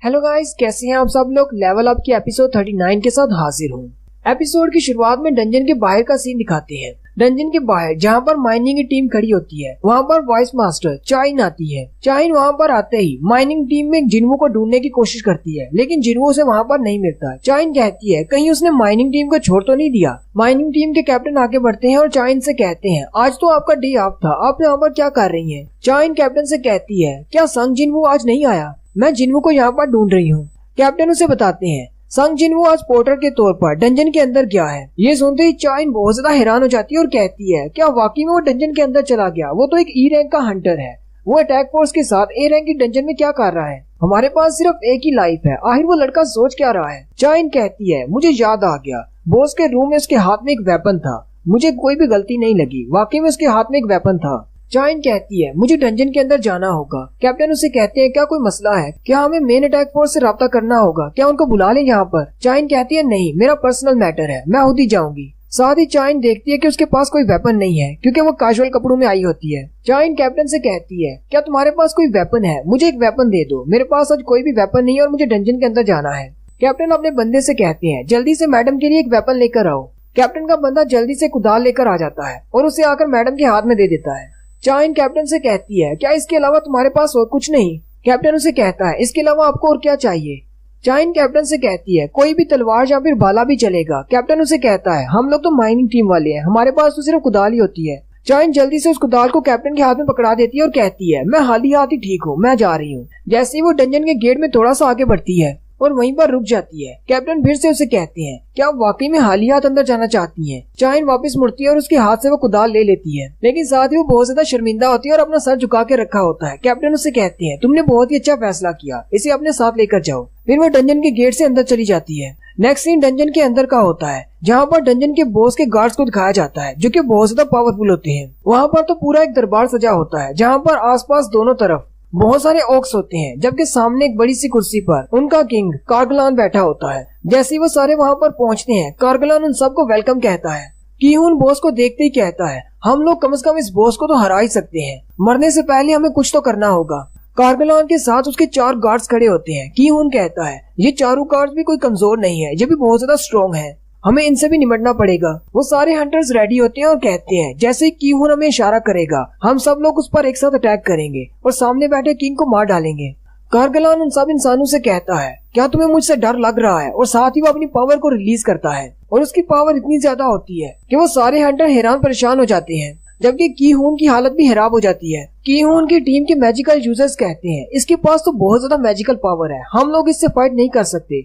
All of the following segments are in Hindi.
हेलो गाइस, कैसे हैं आप सब लोग। लेवल अप की एपिसोड 39 के साथ हाजिर हूँ। एपिसोड की शुरुआत में डंजन के बाहर का सीन दिखाते हैं। डंजन के बाहर जहाँ पर माइनिंग की टीम खड़ी होती है, वहाँ पर वॉइस मास्टर चाइन आती है। चाइन वहाँ पर आते ही माइनिंग टीम में जिन्वू को ढूंढने की कोशिश करती है, लेकिन जिन्वू उसे वहाँ पर नहीं मिलता। चाइन कहती है कहीं उसने माइनिंग टीम को छोड़ तो नहीं दिया। माइनिंग टीम के कैप्टन आगे बढ़ते हैं और चाइन से कहते हैं आज तो आपका डे ऑफ था, आप यहाँ पर क्या कर रही है। चाइन कैप्टन से कहती है क्या संग जिन्वू आज नहीं आया, मैं जिन्वू को यहाँ पर ढूंढ रही हूँ। कैप्टन उसे बताते हैं संग जिन्वू आज पोर्टर के तौर पर डंजन के अंदर गया है। ये सुनते ही चाइन बहुत ज्यादा हैरान हो जाती है और कहती है क्या वाकई में वो डंजन के अंदर चला गया। वो तो एक ई रैंक का हंटर है, वो अटैक फोर्स के साथ ए रैंक की डंजन में क्या कर रहा है। हमारे पास सिर्फ एक ही लाइफ है, आखिर वो लड़का सोच क्या रहा है। चाइन कहती है मुझे याद आ गया, बॉस के रूम में उसके हाथ में एक वेपन था, मुझे कोई भी गलती नहीं लगी, वाकई में उसके हाथ में एक वेपन था। चाइन कहती है मुझे डंजन के अंदर जाना होगा। कैप्टन उसे कहते हैं क्या कोई मसला है, क्या हमें मेन अटैक फोर्स से राब्ता करना होगा, क्या उनको बुला लें यहाँ पर। चाइन कहती है नहीं, मेरा पर्सनल मैटर है, मैं खुद ही जाऊंगी। साथ ही चाइन देखती है कि उसके पास कोई वेपन नहीं है, क्योंकि वो कैजुअल कपड़ों में आई होती है। चाइन कैप्टन से कहती है क्या तुम्हारे पास कोई वेपन है, मुझे एक वेपन दे दो, मेरे पास आज कोई भी वेपन नहीं है और मुझे डंजन के अंदर जाना है। कैप्टन अपने बंदे से कहते हैं जल्दी से मैडम के लिए एक वेपन लेकर आओ। कैप्टन का बंदा जल्दी से कुदाल लेकर आ जाता है और उसे आकर मैडम के हाथ में दे देता है। चाइन कैप्टन से कहती है क्या इसके अलावा तुम्हारे पास और कुछ नहीं। कैप्टन उसे कहता है इसके अलावा आपको और क्या चाहिए। चाइन कैप्टन से कहती है कोई भी तलवार या फिर भाला भी चलेगा। कैप्टन उसे कहता है हम लोग तो माइनिंग टीम वाले हैं, हमारे पास तो सिर्फ कुदाल ही होती है। चाइन जल्दी से उस कुदाल को कैप्टन के हाथ में पकड़ा देती है और कहती है मैं हाली हाथ ही ठीक हूँ, मैं जा रही हूँ। जैसे ही वो डंजन के गेट में थोड़ा सा आगे बढ़ती है और वहीं पर रुक जाती है। कैप्टन फिर से उसे कहते हैं क्या आप वाकई में हाली हाथ अंदर जाना चाहती हैं। चाइन वापस मुड़ती है और उसके हाथ से वो कुदाल ले लेती है, लेकिन साथ ही वो बहुत ज्यादा शर्मिंदा होती है और अपना सर झुका के रखा होता है। कैप्टन उसे कहते हैं तुमने बहुत ही अच्छा फैसला किया, इसे अपने साथ लेकर जाओ। फिर वो डंजन के गेट से अंदर चली जाती है। नेक्स्ट सीन डंजन के अंदर का होता है, जहाँ पर डंजन के बॉस के गार्ड्स को दिखाया जाता है जो कि बहुत ज्यादा पावरफुल होते हैं। वहाँ पर तो पूरा एक दरबार सजा होता है, जहाँ पर आसपास दोनों तरफ बहुत सारे ऑक्स होते हैं, जबकि सामने एक बड़ी सी कुर्सी पर उनका किंग कार्गलान बैठा होता है। जैसे ही वो सारे वहाँ पर पहुँचते हैं, कार्गलान उन सबको वेलकम कहता है। कीहून बॉस को देखते ही कहता है हम लोग कम से कम इस बॉस को तो हरा ही सकते हैं, मरने से पहले हमें कुछ तो करना होगा। कार्गलान के साथ उसके 4 गार्ड्स खड़े होते हैं। कीहून कहता है ये चारों गार्ड्स भी कोई कमजोर नहीं है, ये भी बहुत ज्यादा स्ट्रॉन्ग है, हमें इनसे भी निपटना पड़ेगा। वो सारे हंटर्स रेडी होते हैं और कहते हैं जैसे ही कीहून हमें इशारा करेगा हम सब लोग उस पर एक साथ अटैक करेंगे और सामने बैठे किंग को मार डालेंगे। कार्गलान उन सब इंसानों से कहता है क्या तुम्हें मुझसे डर लग रहा है, और साथ ही वो अपनी पावर को रिलीज करता है और उसकी पावर इतनी ज्यादा होती है कि वो सारे हंटर हैरान परेशान हो जाते हैं, जबकि कीहून की हालत भी खराब हो जाती है। कीहून की टीम के मैजिकल यूजर्स कहते हैं इसके पास तो बहुत ज्यादा मैजिकल पावर है, हम लोग इससे फाइट नहीं कर सकते।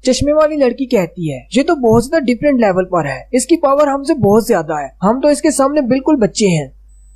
चश्मे वाली लड़की कहती है ये तो बहुत ज्यादा डिफरेंट लेवल पर है, इसकी पावर हमसे बहुत ज्यादा है, हम तो इसके सामने बिल्कुल बच्चे हैं।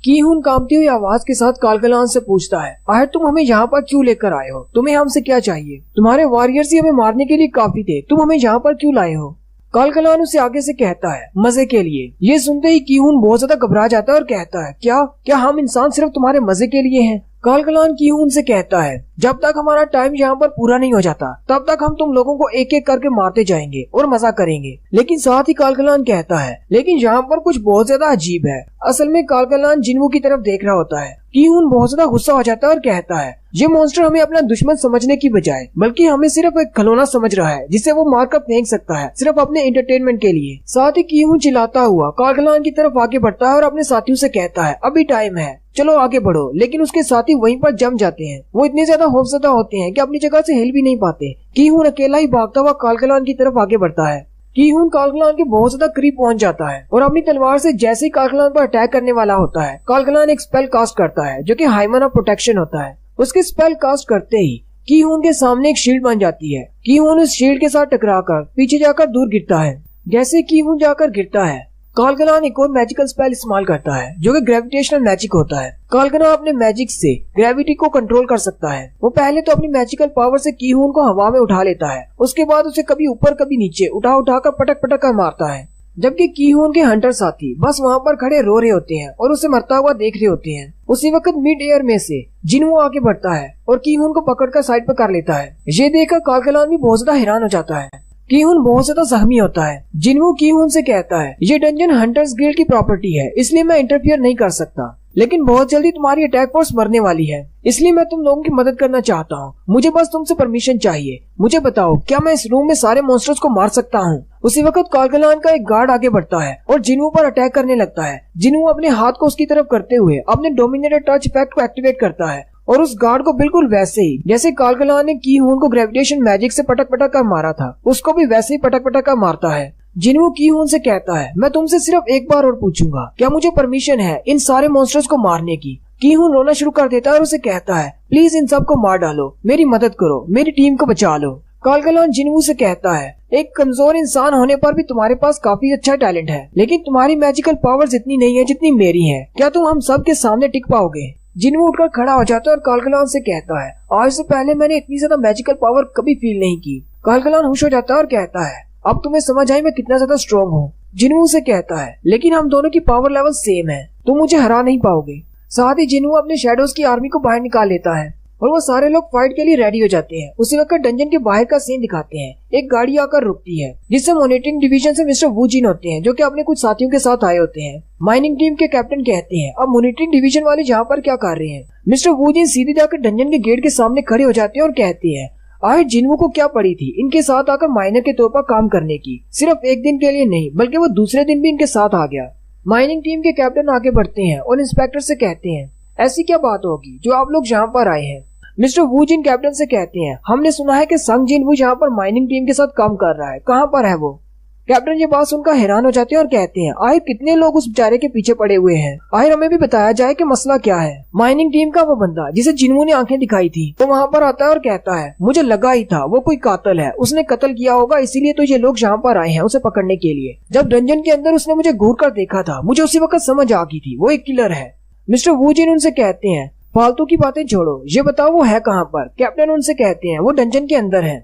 कीहून कांपती हुई आवाज के साथ कार्गलान से पूछता है आखिर तुम हमें यहाँ पर क्यों लेकर आए हो, तुम्हें हमसे क्या चाहिए, तुम्हारे वॉरियर्स ही हमें मारने के लिए काफी थे, तुम हमें यहाँ पर क्यों लाए हो। कार्गलान उसे आगे से कहता है मजे के लिए। ये सुनते ही कीहून बहुत ज्यादा घबरा जाता है और कहता है क्या हम इंसान सिर्फ तुम्हारे मजे के लिए हैं। कार्गलान कीहून से कहता है जब तक हमारा टाइम यहाँ पर पूरा नहीं हो जाता तब तक हम तुम लोगों को एक एक करके मारते जाएंगे और मजा करेंगे। लेकिन साथ ही कार्गलान कहता है लेकिन यहाँ पर कुछ बहुत ज्यादा अजीब है। असल में कार्गलान जिन्वू की तरफ देख रहा होता है। कीहून बहुत ज्यादा गुस्सा हो जाता है और कहता है ये मॉन्स्टर हमें अपना दुश्मन समझने की बजाय बल्कि हमें सिर्फ एक खिलौना समझ रहा है जिसे वो मारकर फेंक सकता है, सिर्फ अपने एंटरटेनमेंट के लिए। साथ ही कीहून चिल्लाता हुआ कार्गलान की तरफ आगे बढ़ता है और अपने साथियों से कहता है अभी टाइम है, चलो आगे बढ़ो। लेकिन उसके साथी वहीं पर जम जाते हैं। वो इतने ज्यादा खौफजदा होते हैं कि अपनी जगह से हिल भी नहीं पाते। कीहून अकेला ही भागता हुआ कार्गलान की तरफ आगे बढ़ता है। कीहून कार्गलान के बहुत ज्यादा करीब पहुंच जाता है और अपनी तलवार से जैसे ही कार्गलान पर अटैक करने वाला होता है, कार्गलान एक स्पेल कास्ट करता है जो कि हाइमन ऑफ प्रोटेक्शन होता है। उसके स्पेल कास्ट करते ही कीहून के सामने एक शील्ड बन जाती है। कीहून उस शील्ड के साथ टकराकर पीछे जाकर दूर गिरता है। जैसे कीहून जाकर गिरता है, कार्गलान एक और मैजिकल स्पेल इस्तेमाल करता है जो कि ग्रेविटेशनल मैजिक होता है। कार्गलान अपने मैजिक से ग्रेविटी को कंट्रोल कर सकता है। वो पहले तो अपनी मैजिकल पावर से कीहून को हवा में उठा लेता है, उसके बाद उसे कभी ऊपर कभी नीचे उठा उठा कर पटक पटक कर मारता है। जबकि कीहून के हंटर साथी बस वहाँ पर खड़े रो रहे होते हैं और उसे मरता हुआ देख रहे होते हैं। उसी वक्त मिड एयर में से जिन्वू आगे बढ़ता है और कीहून को पकड़कर साइड पर कर लेता है। ये देखकर कार्गलान भी बहुत ज्यादा हैरान हो जाता है। कीहून बहुत ज्यादा जख्मी होता है। जिन्वू कीहून से कहता है ये डंजन हंटर्स गिल्ड की प्रॉपर्टी है, इसलिए मैं इंटरफियर नहीं कर सकता। लेकिन बहुत जल्दी तुम्हारी अटैक फोर्स मरने वाली है, इसलिए मैं तुम लोगों की मदद करना चाहता हूँ। मुझे बस तुमसे परमिशन चाहिए। मुझे बताओ, क्या मैं इस रूम में सारे मॉन्स्टर्स को मार सकता हूँ? उसी वक्त कालगलान का एक गार्ड आगे बढ़ता है और जिन्हू पर अटैक करने लगता है। जिन्हू अपने हाथ को उसकी तरफ करते हुए अपने डोमिनेटर टच इफेक्ट को एक्टिवेट करता है और उस गार्ड को बिल्कुल वैसे ही जैसे कालगलान ने की हून को ग्रेविटेशन मैजिक से पटक पटक कर मारा था, उसको भी वैसे ही पटक पटक कर मारता है। जिन्हू की हून से कहता है, मैं तुमसे सिर्फ एक बार और पूछूंगा, क्या मुझे परमिशन है इन सारे मॉन्स्टर्स को मारने की? की हून रोना शुरू कर देता है और उसे कहता है, प्लीज इन सबको मार डालो, मेरी मदद करो, मेरी टीम को बचा लो। कालगलान जिन्हू से कहता है, एक कमजोर इंसान होने पर भी तुम्हारे पास काफी अच्छा टैलेंट है, लेकिन तुम्हारी मैजिकल पावर्स इतनी नहीं है जितनी मेरी है। क्या तुम हम सब के सामने टिक पाओगे? जिन्हू उठकर खड़ा हो जाता है और कालगलान से कहता है, आज से पहले मैंने इतनी ज्यादा मैजिकल पावर कभी फील नहीं की। कालगलान खुश हो जाता है और कहता है, अब तुम्हें समझ आई मैं कितना ज्यादा स्ट्रॉन्ग हूँ। जिन्हू से कहता है, लेकिन हम दोनों की पावर लेवल सेम है, तुम मुझे हरा नहीं पाओगे। साथ ही जिन्हू अपने शैडोज की आर्मी को बाहर निकाल लेता है और वो सारे लोग फाइट के लिए रेडी हो जाते हैं। उसी वक्त डंजन के बाहर का सीन दिखाते हैं। एक गाड़ी आकर रुकती है जिससे मॉनिटरिंग डिवीजन से मिस्टर वू जिन होते हैं, जो कि अपने कुछ साथियों के साथ आए होते हैं। माइनिंग टीम के कैप्टन कहते हैं, अब मॉनिटरिंग डिवीजन वाले यहाँ पर क्या कर रहे हैं? मिस्टर वू जिन सीधे जाकर डंजन के गेट के सामने खड़े हो जाते हैं और कहते हैं, आखिर जिन्हू को क्या पड़ी थी इनके साथ आकर माइनर के तौर पर काम करने की? सिर्फ एक दिन के लिए नहीं, बल्कि वो दूसरे दिन भी इनके साथ आ गया। माइनिंग टीम के कैप्टन आगे बढ़ते हैं और इंस्पेक्टर से कहते हैं, ऐसी क्या बात होगी जो आप लोग यहाँ पर आए हैं? मिस्टर वू जिन कैप्टन से कहते हैं, हमने सुना है कि संग जिन वू यहाँ पर माइनिंग टीम के साथ काम कर रहा है, कहाँ पर है वो? कैप्टन ये बात सुनकर हैरान हो जाते हैं और कहते हैं, आखिर कितने लोग उस बेचारे के पीछे पड़े हुए हैं? आखिर हमें भी बताया जाए कि मसला क्या है। माइनिंग टीम का वो बंदा जिसे जिन्हू ने आंखें दिखाई थी, तो वहाँ पर आता है और कहता है, मुझे लगा ही था वो कोई कातिल है, उसने कत्ल किया होगा, इसीलिए तो ये लोग यहाँ पर आए हैं उसे पकड़ने के लिए। जब डंजन के अंदर उसने मुझे घूर कर देखा था, मुझे उसी वक्त समझ आ गई थी वो एक किलर है। मिस्टर वू जिन उनसे कहते हैं, फालतू की बातें छोड़ो, ये बताओ वो है कहाँ पर? कैप्टन उनसे कहते हैं, वो डंजन के अंदर है।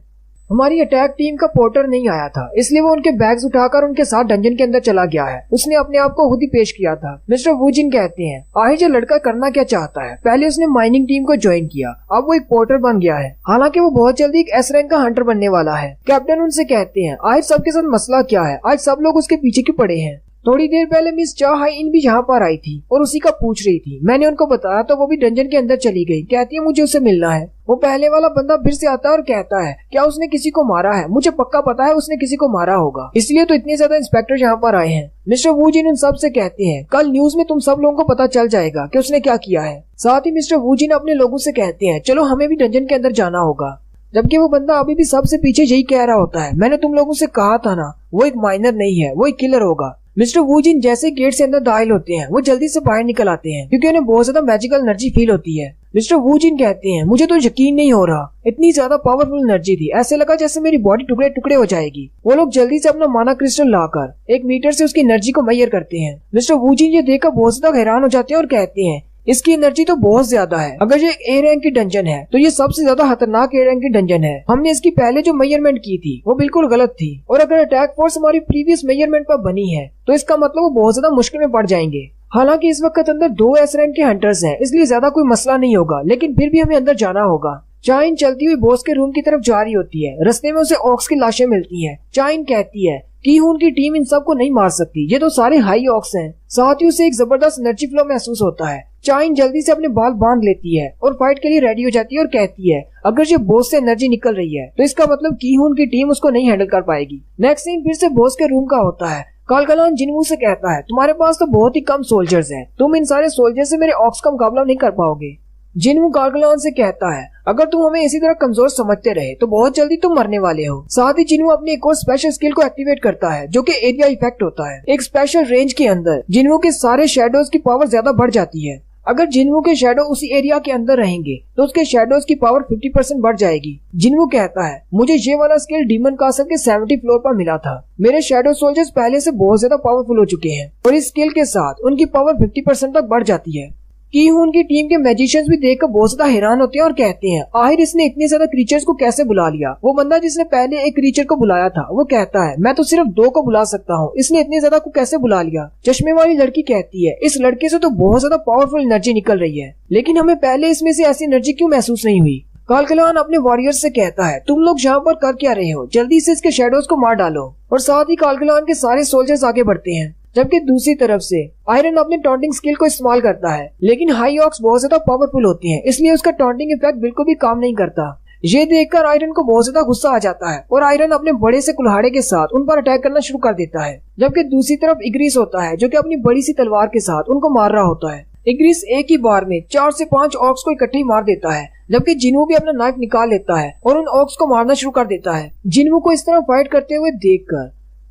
हमारी अटैक टीम का पोर्टर नहीं आया था, इसलिए वो उनके बैग्स उठाकर उनके साथ डंजन के अंदर चला गया है। उसने अपने आप को खुद ही पेश किया था। मिस्टर वू जिन कहते हैं, आखिर ये लड़का करना क्या चाहता है? पहले उसने माइनिंग टीम को ज्वाइन किया, अब वो एक पोर्टर बन गया है। हालांकि वो बहुत जल्दी एक एस रैंक का हंटर बनने वाला है। कैप्टन उनसे कहते हैं, आखिर सबके साथ मसला क्या है? आज सब लोग उसके पीछे क्यों पड़े हैं? थोड़ी देर पहले मिस चा हाई इन भी यहाँ पर आई थी और उसी का पूछ रही थी। मैंने उनको बताया तो वो भी डंजन के अंदर चली गई। कहती है मुझे उससे मिलना है। वो पहले वाला बंदा फिर से आता है और कहता है, क्या उसने किसी को मारा है? मुझे पक्का पता है उसने किसी को मारा होगा, इसलिए तो इतने ज्यादा इंस्पेक्टर यहाँ पर आए हैं। मिस्टर वू जिन उन सब से कहते हैं, कल न्यूज में तुम सब लोगों को पता चल जाएगा कि उसने क्या किया है। साथ ही मिस्टर वू जिन अपने लोगों से कहते हैं, चलो हमें भी डंजन के अंदर जाना होगा। जबकि वो बंदा अभी भी सबसे पीछे यही कह रहा होता है, मैंने तुम लोगों से कहा था ना, वो एक माइनर नहीं है, वो एक किलर होगा। मिस्टर वू जिन जैसे गेट से अंदर दाखिल होते हैं, वो जल्दी से बाहर निकल आते हैं क्योंकि उन्हें बहुत ज्यादा मैजिकल एनर्जी फील होती है। मिस्टर वू जिन कहते हैं, मुझे तो यकीन नहीं हो रहा, इतनी ज्यादा पावरफुल एनर्जी थी, ऐसे लगा जैसे मेरी बॉडी टुकड़े टुकड़े हो जाएगी। वो लोग जल्दी से अपना माना क्रिस्टल लाकर 1 मीटर से उसकी एनर्जी को मेजर करते हैं। मिस्टर वू जिन ये देखकर बहुत ज्यादा हैरान हो जाते हैं और कहते हैं, इसकी एनर्जी तो बहुत ज्यादा है। अगर ये ए रैंक की डंजन है तो ये सबसे ज्यादा खतरनाक ए रैंक की डंजन है। हमने इसकी पहले जो मेजरमेंट की थी वो बिल्कुल गलत थी, और अगर अटैक फोर्स हमारी प्रीवियस मेजरमेंट पर बनी है तो इसका मतलब वो बहुत ज्यादा मुश्किल में पड़ जाएंगे। हालांकि इस वक्त अंदर 2 एस रैंक के हंटर्स हैं, इसलिए ज्यादा कोई मसला नहीं होगा, लेकिन फिर भी हमें अंदर जाना होगा। चाइन चलती हुई बॉस के रूम की तरफ जा रही होती है। रास्ते में उसे ऑक्स की लाशें मिलती हैं। चाइन कहती है कि उनकी टीम इन सबको नहीं मार सकती, ये तो सारे हाई ऑक्स हैं। साथ ही उसे एक जबरदस्त एनर्जी फ्लो महसूस होता है। चाइन जल्दी से अपने बाल बांध लेती है और फाइट के लिए रेडी हो जाती है और कहती है, अगर ये बॉस से एनर्जी निकल रही है तो इसका मतलब कीहून की टीम उसको नहीं हैंडल कर पाएगी। नेक्स्ट सीन फिर से बॉस के रूम का होता है। कालगलान जिन्हू से कहता है, तुम्हारे पास तो बहुत ही कम सोल्जर्स हैं, तुम इन सारे सोल्जर से मेरे ऑक्स का मुकाबला नहीं कर पाओगे। जिन्हू कालगलान से कहता है, अगर तुम हमें इसी तरह कमजोर समझते रहे तो बहुत जल्दी तुम मरने वाले हो। साथ ही जिन्हू अपनी एक और स्पेशल स्किल को एक्टिवेट करता है जो कि एरिया इफेक्ट होता है। एक स्पेशल रेंज के अंदर जिन्हू के सारे शेडोज की पावर ज्यादा बढ़ जाती है। अगर जिन्हू के शेडो उसी एरिया के अंदर रहेंगे तो उसके शेडोज की पावर 50% बढ़ जाएगी। जिन्हू कहता है, मुझे ये वाला स्किल डीमन कासल के 70 फ्लोर पर मिला था। मेरे शेडो सोल्जर्स पहले से बहुत ज्यादा पावरफुल हो चुके हैं और इस स्किल के साथ उनकी पावर 50% तक बढ़ जाती है। कीहून की टीम के मैजिशियंस भी देखकर बहुत ज्यादा हैरान होते हैं और कहते हैं, आखिर इसने इतने ज्यादा क्रीचर्स को कैसे बुला लिया। वो बंदा जिसने पहले एक क्रीचर को बुलाया था वो कहता है, मैं तो सिर्फ 2 को बुला सकता हूँ, इसने इतने ज्यादा को कैसे बुला लिया। चश्मे वाली लड़की कहती है, इस लड़के से तो बहुत ज्यादा पावरफुल एनर्जी निकल रही है, लेकिन हमें पहले इसमें से ऐसी एनर्जी क्यों महसूस नहीं हुई। कालगलान अपने वॉरियर्स से कहता है, तुम लोग यहाँ पर कर क्या रहे हो, जल्दी से इसके शेडोज को मार डालो। और साथ ही कालगलान के सारे सोल्जर्स आगे बढ़ते हैं। जबकि दूसरी तरफ से आयरन अपने टॉन्टिंग स्किल को इस्तेमाल करता है, लेकिन हाई ऑक्स बहुत ज्यादा पावरफुल होती हैं, इसलिए उसका टॉन्टिंग इफेक्ट बिल्कुल भी काम नहीं करता। ये देखकर आयरन को बहुत ज्यादा गुस्सा आ जाता है और आयरन अपने बड़े से कुल्हाड़े के साथ उन पर अटैक करना शुरू कर देता है। जबकि दूसरी तरफ इग्रिस होता है जो कि अपनी बड़ी सी तलवार के साथ उनको मार रहा होता है। इग्रिस एक ही बार में 4 से 5 ऑक्स को इकट्ठे ही मार देता है, जबकि जिन्वू भी अपना नाइफ निकाल लेता है और उन ऑक्स को मारना शुरू कर देता है। जिन्वू को इस तरह फाइट करते हुए देखकर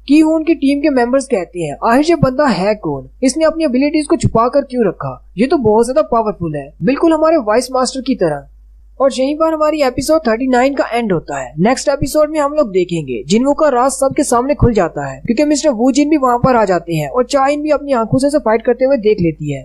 कीहून की टीम के मेंबर्स कहते हैं, आखिर ये बंदा है कौन, इसने अपनी एबिलिटीज को छुपा कर क्यों रखा, ये तो बहुत ज्यादा पावरफुल है, बिल्कुल हमारे वाइस मास्टर की तरह। और यहीं पर हमारी एपिसोड 39 का एंड होता है। नेक्स्ट एपिसोड में हम लोग देखेंगे जिन्वू का राज सबके सामने खुल जाता है, क्योंकि मिस्टर वू जिन भी वहाँ पर आ जाते हैं और चाइन भी अपनी आंखों से फाइट करते हुए देख लेती है।